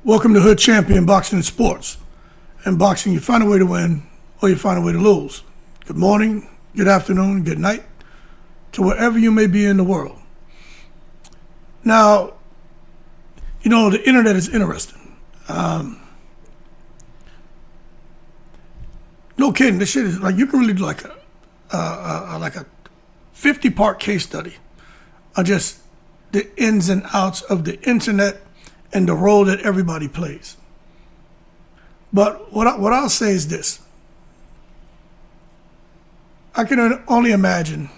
Welcome to Hood Champion Boxing and Sports. In boxing, you find a way to win or you find a way to lose. Good morning, good afternoon, good night to wherever you may be in the world. Now, you know, the internet is interesting. No kidding, this shit is like, you can really do like a 50-part case study on just the ins and outs of the internet and the role that everybody plays. But what I'll say is this. I can only imagine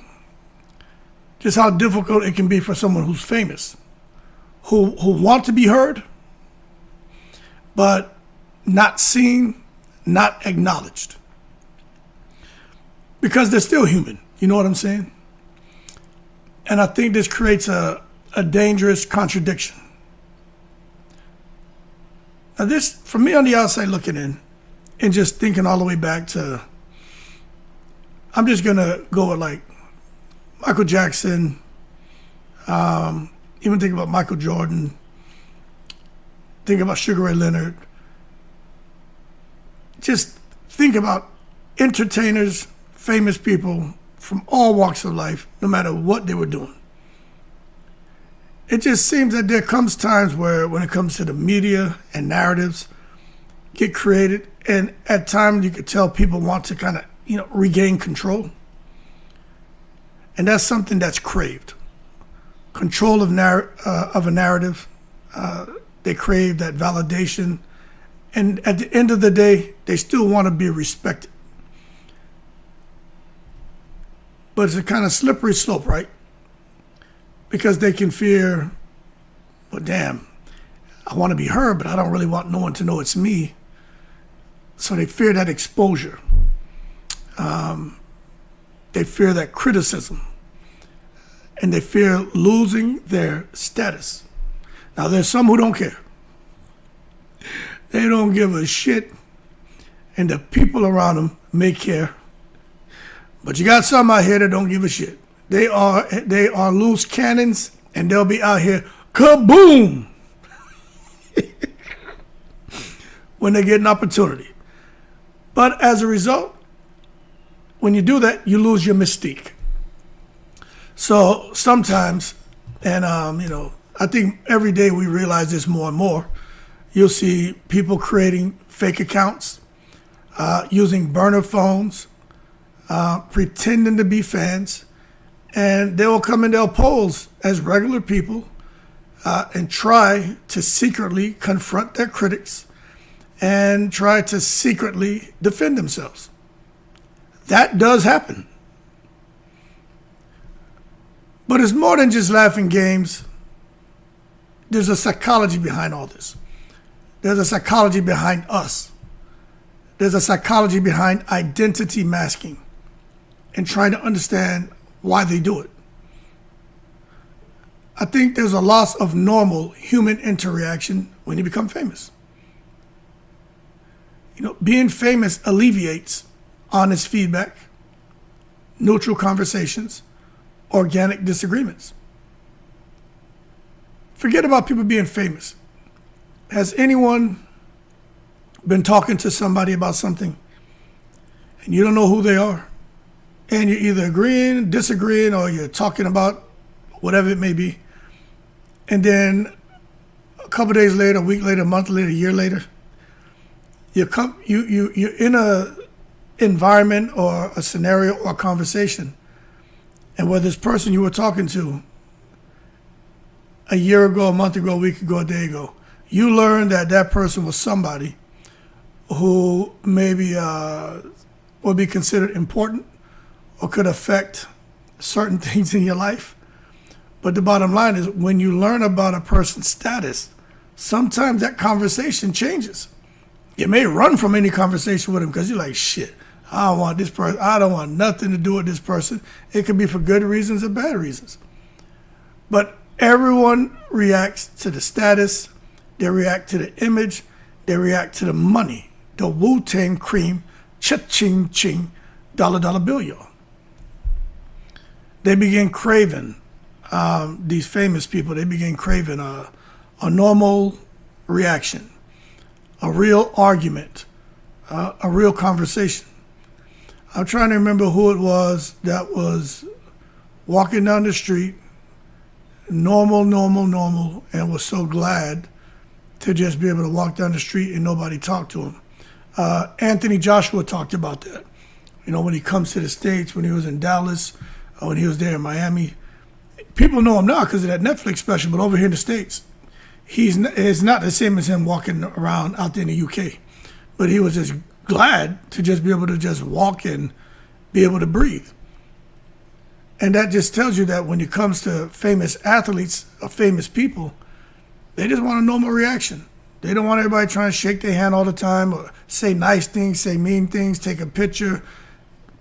just how difficult it can be for someone who's famous, who want to be heard, but not seen, not acknowledged. Because they're still human, you know what I'm saying? And I think this creates a dangerous contradiction. Now this, for me on the outside looking in, and just thinking all the way back to, I'm just gonna go with like Michael Jackson, even think about Michael Jordan, think about Sugar Ray Leonard. Just think about entertainers, famous people from all walks of life, no matter what they were doing. It just seems that there comes times where, when it comes to the media and narratives get created, and at times you could tell people want to kind of, regain control. And that's something that's craved. Control of a narrative. They crave that validation. And at the end of the day, they still want to be respected. But it's a kind of slippery slope, right? Because they can fear, well, damn, I want to be heard, but I don't really want no one to know it's me. So they fear that exposure. They fear that criticism. And they fear losing their status. Now, there's some who don't care. They don't give a shit. And the people around them may care. But you got some out here that don't give a shit. They are loose cannons, and they'll be out here, kaboom, when they get an opportunity. But as a result, when you do that, you lose your mystique. So sometimes, and I think every day we realize this more and more, you'll see people creating fake accounts, using burner phones, pretending to be fans. And they will come and they'll pose as regular people and try to secretly confront their critics and try to secretly defend themselves. That does happen. But it's more than just laughing games. There's a psychology behind all this. There's a psychology behind us. There's a psychology behind identity masking and trying to understand why they do it. I think there's a loss of normal human interaction when you become famous. Being famous alleviates honest feedback, neutral conversations, organic disagreements. Forget about people being famous. Has anyone been talking to somebody about something and you don't know who they are? And you're either agreeing, disagreeing, or you're talking about whatever it may be. And then a couple of days later, a week later, a month later, a year later, you're in a environment or a scenario or a conversation, and where this person you were talking to a year ago, a month ago, a week ago, a day ago, you learned that that person was somebody who maybe would be considered important or could affect certain things in your life. But the bottom line is, when you learn about a person's status, sometimes that conversation changes. You may run from any conversation with them because you're like, shit, I don't want this person. I don't want nothing to do with this person. It could be for good reasons or bad reasons. But everyone reacts to the status. They react to the image. They react to the money. The Wu-Tang cream, cha-ching, ching, dollar bill, y'all. They begin craving, these famous people, they begin craving a normal reaction. a real argument, a real conversation. I'm trying to remember who it was that was walking down the street, normal, and was so glad to just be able to walk down the street and nobody talked to him. Anthony Joshua talked about that. When he comes to the States, when he was in Dallas, when he was there in Miami. People know him now because of that Netflix special, but over here in the States, it's not the same as him walking around out there in the UK. But he was just glad to just be able to just walk and be able to breathe. And that just tells you that when it comes to famous athletes or famous people, they just want a normal reaction. They don't want everybody trying to shake their hand all the time or say nice things, say mean things, take a picture,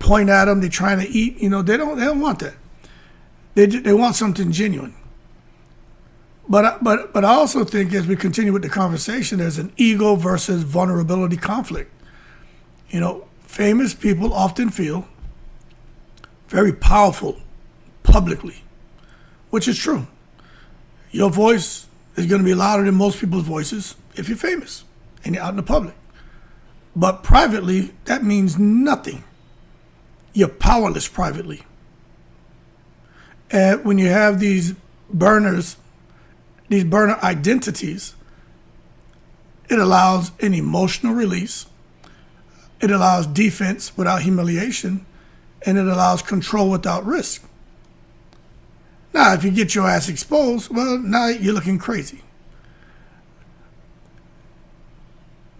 point at them. They're trying to eat. They don't want that. They want something genuine. But I also think as we continue with the conversation, there's an ego versus vulnerability conflict. Famous people often feel very powerful publicly, which is true. Your voice is going to be louder than most people's voices if you're famous and you're out in the public. But privately, that means nothing. You're powerless privately. And when you have these burner identities, it allows an emotional release, it allows defense without humiliation, and it allows control without risk. Now, if you get your ass exposed, well, now you're looking crazy.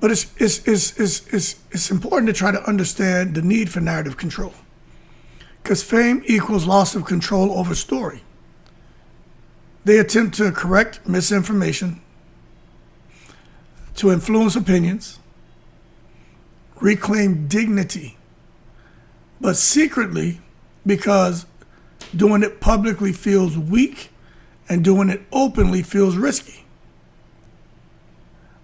But it's important to try to understand the need for narrative control, because fame equals loss of control over story. They attempt to correct misinformation, to influence opinions, reclaim dignity, but secretly, because doing it publicly feels weak and doing it openly feels risky.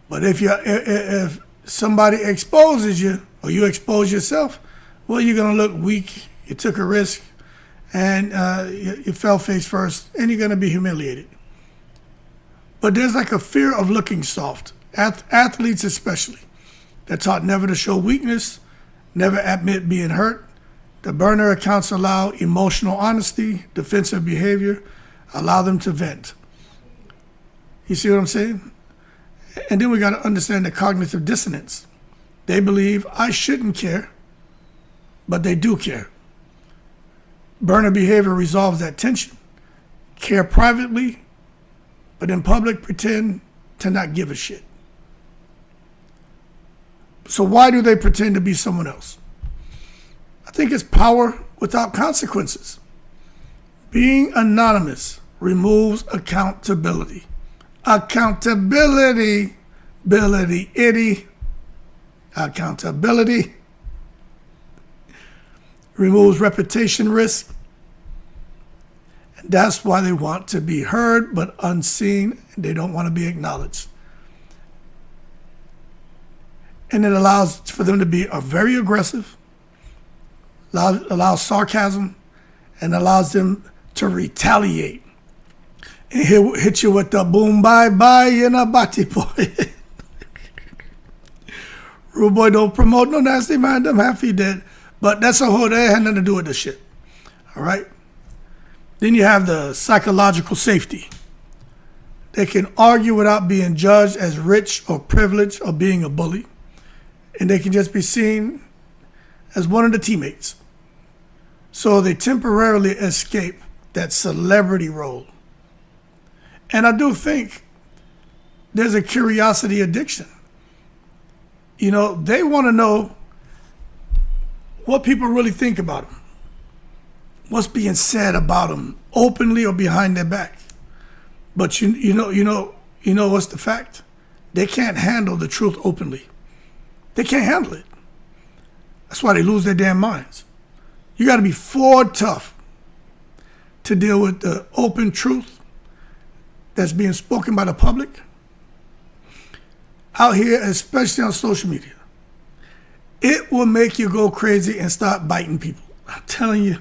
But if somebody exposes you or you expose yourself, well, you're going to look weak. You took a risk and you fell face first and you're going to be humiliated. But there's like a fear of looking soft. Athletes especially. They're taught never to show weakness, never admit being hurt. The burner accounts allow emotional honesty, defensive behavior, allow them to vent. You see what I'm saying? And then we got to understand the cognitive dissonance. They believe I shouldn't care, but they do care. Burner behavior resolves that tension. Care privately, but in public pretend to not give a shit. So why do they pretend to be someone else? I think it's power without consequences. Being anonymous removes accountability. Accountability, accountability removes reputation risk. And that's why they want to be heard but unseen, and they don't want to be acknowledged. And it allows for them to be very aggressive, allows sarcasm, and allows them to retaliate. And he'll hit you with the boom, bye, in a body boy. Rude boy don't promote no nasty man, them half he dead. But that's a whole, that had nothing to do with this shit. All right? Then you have the psychological safety. They can argue without being judged as rich or privileged or being a bully. And they can just be seen as one of the teammates. So they temporarily escape that celebrity role. And I do think there's a curiosity addiction. They want to know what people really think about them. What's being said about them, openly or behind their back. But you know what's the fact? They can't handle the truth openly. They can't handle it. That's why they lose their damn minds. You got to be tough to deal with the open truth that's being spoken by the public out here, especially on social media. It will make you go crazy and start biting people. I'm telling you,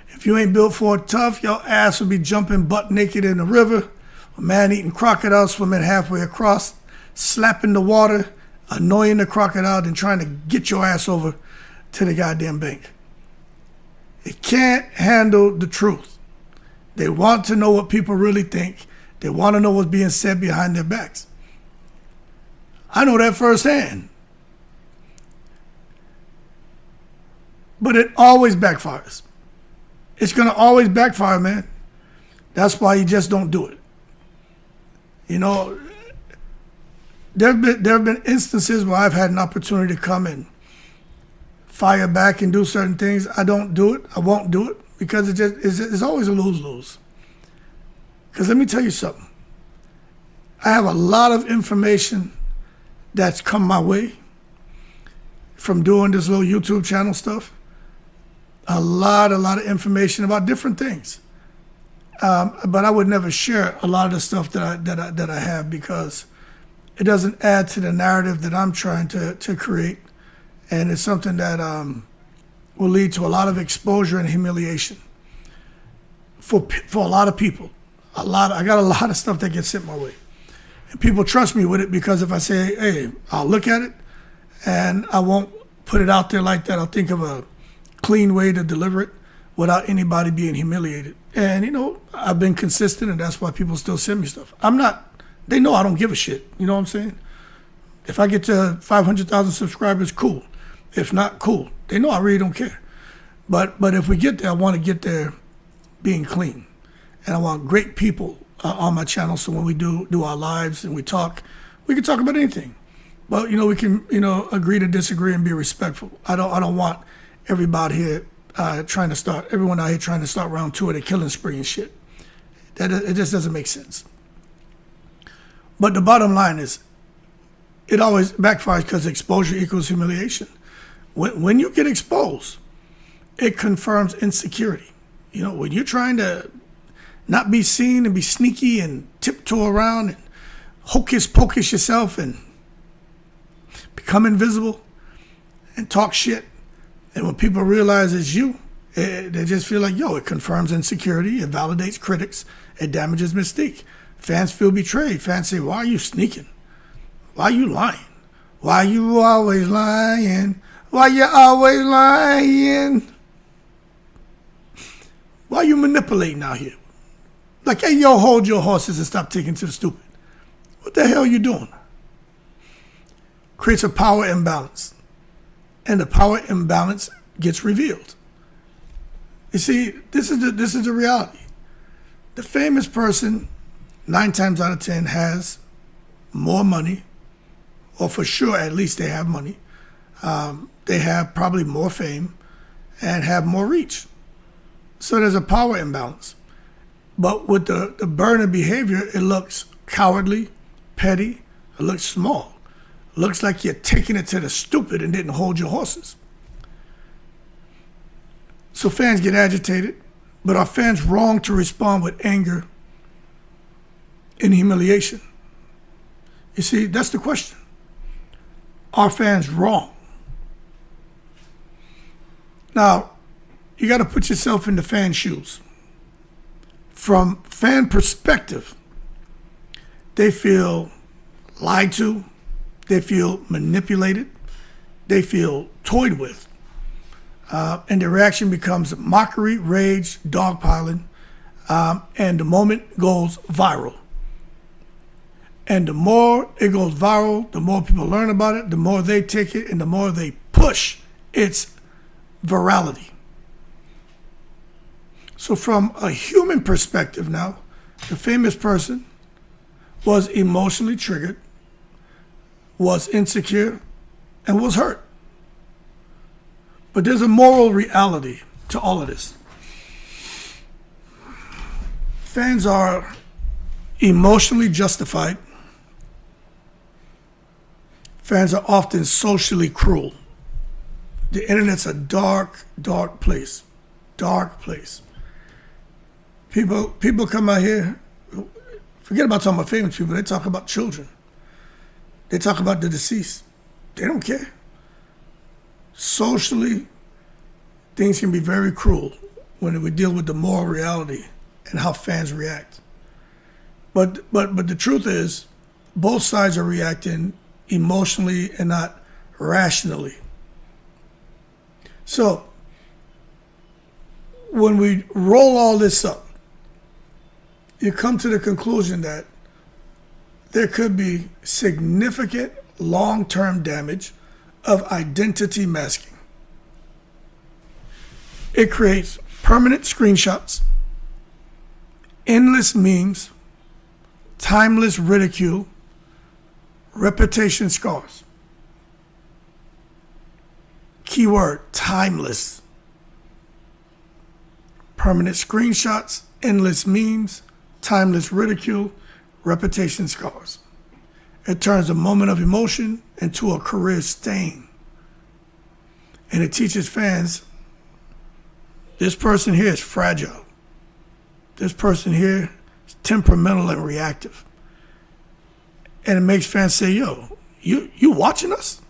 if you ain't built for it tough, your ass will be jumping butt naked in the river, a man eating crocodile swimming halfway across, slapping the water annoying the crocodile than trying to get your ass over to the goddamn bank. They can't handle the truth. They want to know what people really think. They want to know what's being said behind their backs. I know that firsthand. But it always backfires. It's going to always backfire, man. That's why you just don't do it. You know, there have been instances where I've had an opportunity to come and fire back and do certain things. I don't do it. I won't do it because it's always a lose-lose. Because let me tell you something. I have a lot of information that's come my way from doing this little YouTube channel stuff. A lot of information about different things. But I would never share a lot of the stuff that I have because it doesn't add to the narrative that I'm trying to create. And it's something that will lead to a lot of exposure and humiliation for a lot of people. I got a lot of stuff that gets sent my way. And people trust me with it because if I say, hey, I'll look at it and I won't put it out there like that. I'll think of a clean way to deliver it without anybody being humiliated. And, you know, I've been consistent and that's why people still send me stuff. They know I don't give a shit. You know what I'm saying? If I get to 500,000 subscribers, cool. If not, cool. They know I really don't care. But if we get there, I want to get there being clean. And I want great people on my channel. So when we do our lives and we can talk about anything. But, you know, we can, you know, agree to disagree and be respectful. I don't want everybody here everyone out here trying to start round two of the killing spree and shit. It just doesn't make sense. But the bottom line is, it always backfires because exposure equals humiliation. When you get exposed, it confirms insecurity. You know, when you're trying to not be seen and be sneaky and tiptoe around and hocus pocus yourself and become invisible and talk shit, and when people realize it's you, they just feel like, yo, it confirms insecurity, it validates critics, it damages mystique. Fans feel betrayed. Fans say, why are you sneaking? Why are you lying? Why you always lying? Why you always lying? Why you manipulating out here? Like, hey, yo, hold your horses and stop taking to the stupid. What the hell are you doing? Creates a power imbalance. And the power imbalance gets revealed. You see, this is the reality. The famous person, 9 times out of 10, has more money, or for sure, at least they have money. They have probably more fame and have more reach. So there's a power imbalance. But with the burner behavior, it looks cowardly, petty, it looks small. It looks like you're taking it to the stupid and didn't hold your horses. So fans get agitated, but are fans wrong to respond with anger and humiliation? You see, that's the question. Are fans wrong? Now, you got to put yourself in the fan shoes. From fan perspective, they feel lied to, they feel manipulated, they feel toyed with. And the reaction becomes mockery, rage, dogpiling, and the moment goes viral. And the more it goes viral, the more people learn about it, the more they take it, and the more they push its virality. So from a human perspective now, the famous person was emotionally triggered, was insecure, and was hurt. But there's a moral reality to all of this. Fans are emotionally justified. Fans are often socially cruel. The internet's a dark, dark place. Dark place. People come out here, forget about talking about famous people, they talk about children. They talk about the deceased. They don't care. Socially, things can be very cruel when we deal with the moral reality and how fans react. But the truth is, both sides are reacting emotionally and not rationally. So when we roll all this up, you come to the conclusion that there could be significant long-term damage of identity masking. It creates permanent screenshots, endless memes, timeless ridicule, reputation scars. Keyword, timeless. Permanent screenshots, endless memes, timeless ridicule, reputation scars. It turns a moment of emotion into a career stain. And it teaches fans, this person here is fragile. This person here is temperamental and reactive. And it makes fans say, yo, you watching us?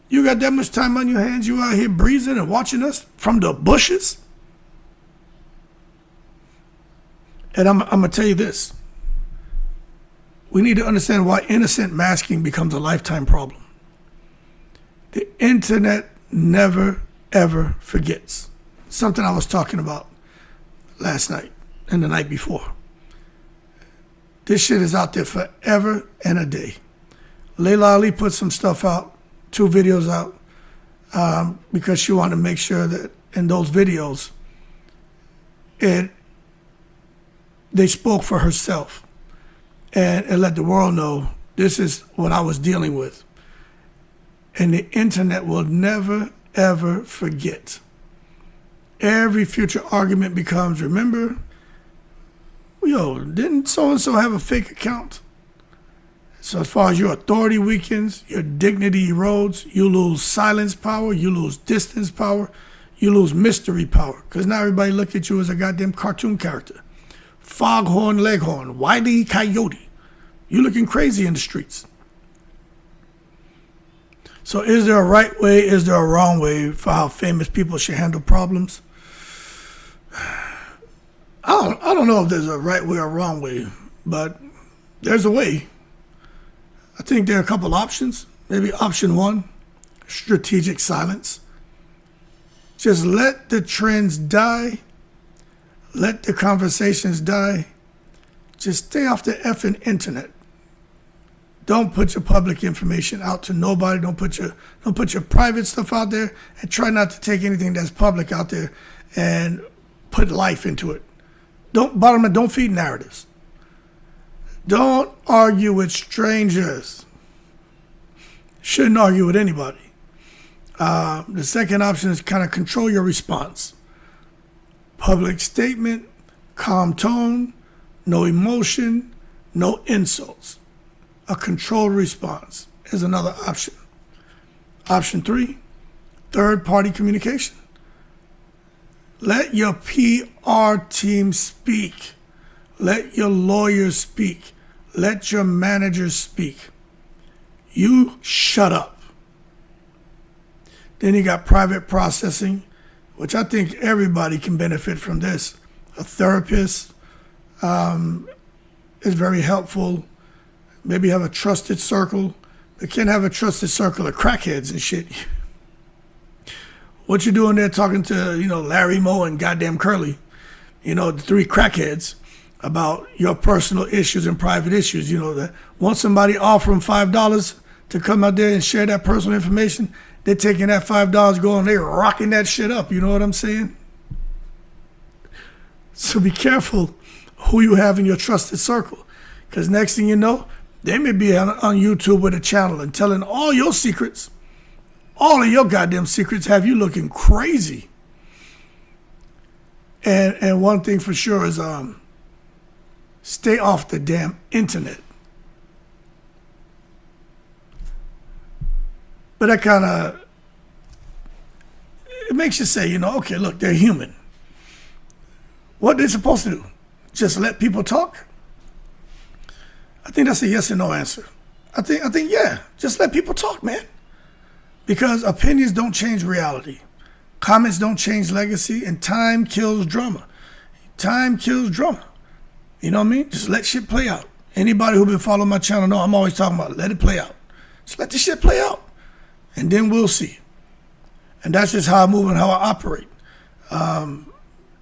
You got that much time on your hands? You out here breezing and watching us from the bushes? And I'm going to tell you this. We need to understand why innocent masking becomes a lifetime problem. The internet never, ever forgets. Something I was talking about last night and the night before. This shit is out there forever and a day. Layla Ali put some stuff out, 2 videos out, because she wanted to make sure that in those videos, they spoke for herself and let the world know this is what I was dealing with. And the internet will never, ever forget. Every future argument becomes, remember, yo, didn't so-and-so have a fake account? So as far as your authority weakens, your dignity erodes, you lose silence power, you lose distance power, you lose mystery power. Because now everybody look at you as a goddamn cartoon character. Foghorn Leghorn, Wile E. Coyote. You looking crazy in the streets. So is there a right way? Is there a wrong way for how famous people should handle problems? I don't know if there's a right way or wrong way, but there's a way. I think there are a couple options. Maybe option 1, strategic silence. Just let the trends die. Let the conversations die. Just stay off the effing internet. Don't put your public information out to nobody. Don't put your private stuff out there, and try not to take anything that's public out there and put life into it. Don't feed narratives. Don't argue with strangers. Shouldn't argue with anybody. The second option is kind of control your response. Public statement, calm tone, no emotion, no insults. A controlled response is another option. Option 3, third-party communication. Let your PR team speak. Let your lawyers speak. Let your managers speak. You shut up. Then you got private processing, which I think everybody can benefit from this. A therapist is very helpful. Maybe have a trusted circle. They can't have a trusted circle of crackheads and shit. What you doing there talking to, Larry Moe and goddamn Curly, the 3 crackheads about your personal issues and private issues, that once somebody offer them $5 to come out there and share that personal information, they're taking that $5 going, they're rocking that shit up, you know what I'm saying? So be careful who you have in your trusted circle, because next thing you know, they may be on YouTube with a channel and telling all your secrets. All of your goddamn secrets have you looking crazy. And one thing for sure is stay off the damn internet. But that kind of, it makes you say, okay, look, they're human. What they're supposed to do? Just let people talk? I think that's a yes or no answer. I think yeah, just let people talk, man. Because opinions don't change reality. Comments don't change legacy, and time kills drama. Time kills drama. You know what I mean? Just let shit play out. Anybody who been following my channel know I'm always talking about let it play out. Just let this shit play out, and then we'll see. And that's just how I move and how I operate.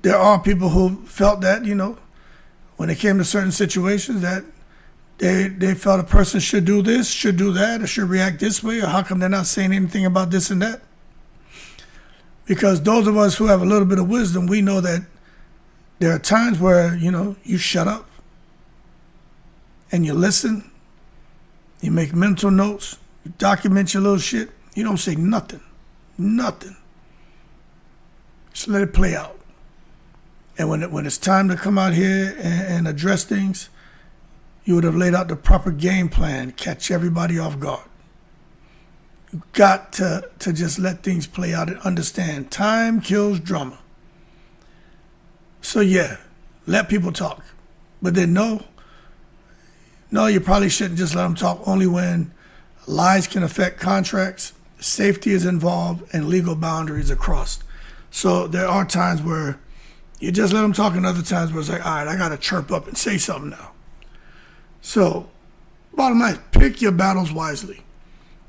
There are people who felt that, when it came to certain situations, that they felt a person should do this, should do that, or should react this way, or how come they're not saying anything about this and that? Because those of us who have a little bit of wisdom, we know that there are times where, you shut up and you listen, you make mental notes, you document your little shit, you don't say nothing. Nothing. Just let it play out. And when it's time to come out here and address things, you would have laid out the proper game plan, catch everybody off guard. You got to just let things play out and understand time kills drama. So yeah, let people talk. But then no, you probably shouldn't just let them talk only when lies can affect contracts, safety is involved, and legal boundaries are crossed. So there are times where you just let them talk, and other times where it's like, all right, I got to chirp up and say something now. So bottom line, pick your battles wisely.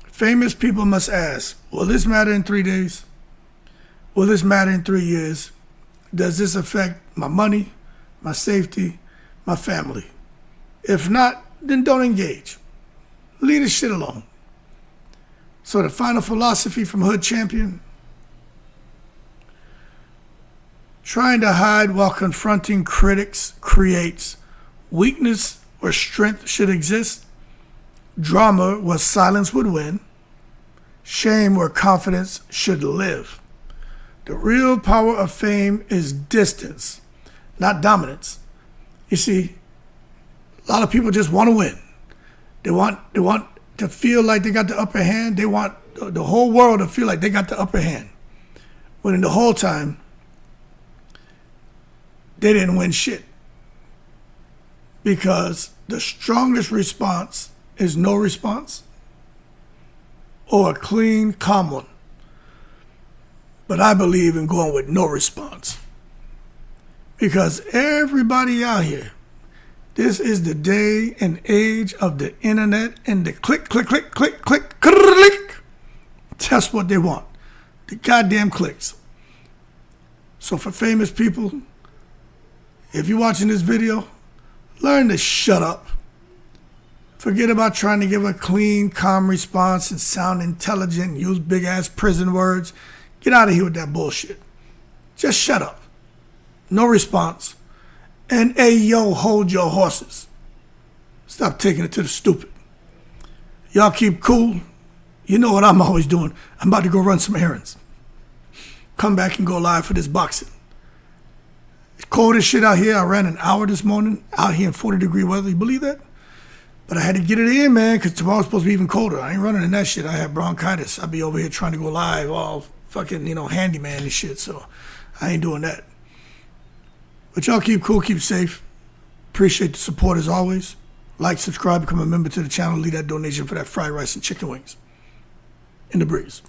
Famous people must ask, will this matter in 3 days? Will this matter in 3 years? Does this affect my money, my safety, my family? If not, then don't engage. Leave this shit alone. So the final philosophy from Hood Champion: trying to hide while confronting critics creates weakness where strength should exist, drama where silence would win, shame where confidence should live. The real power of fame is distance, not dominance. You see, a lot of people just want to win. They want to feel like they got the upper hand. They want the whole world to feel like they got the upper hand. When in the whole time, they didn't win shit. Because the strongest response is no response or a clean, calm one. But I believe in going with no response. Because everybody out here, this is the day and age of the internet and the click, click, click, click, click, click. That's what they want. The goddamn clicks. So for famous people, if you're watching this video, learn to shut up. Forget about trying to give a clean, calm response and sound intelligent and use big-ass prison words. Get out of here with that bullshit. Just shut up. No response. And hey, yo, hold your horses. Stop taking it to the stupid. Y'all keep cool. You know what I'm always doing. I'm about to go run some errands. Come back and go live for this boxing. It's cold as shit out here. I ran an hour this morning out here in 40-degree weather. You believe that? But I had to get it in, man, because tomorrow's supposed to be even colder. I ain't running in that shit. I have bronchitis. I'll be over here trying to go live all fucking, handyman and shit. So I ain't doing that. But y'all keep cool, keep safe. Appreciate the support as always. Like, subscribe, become a member to the channel. Leave that donation for that fried rice and chicken wings. In the breeze.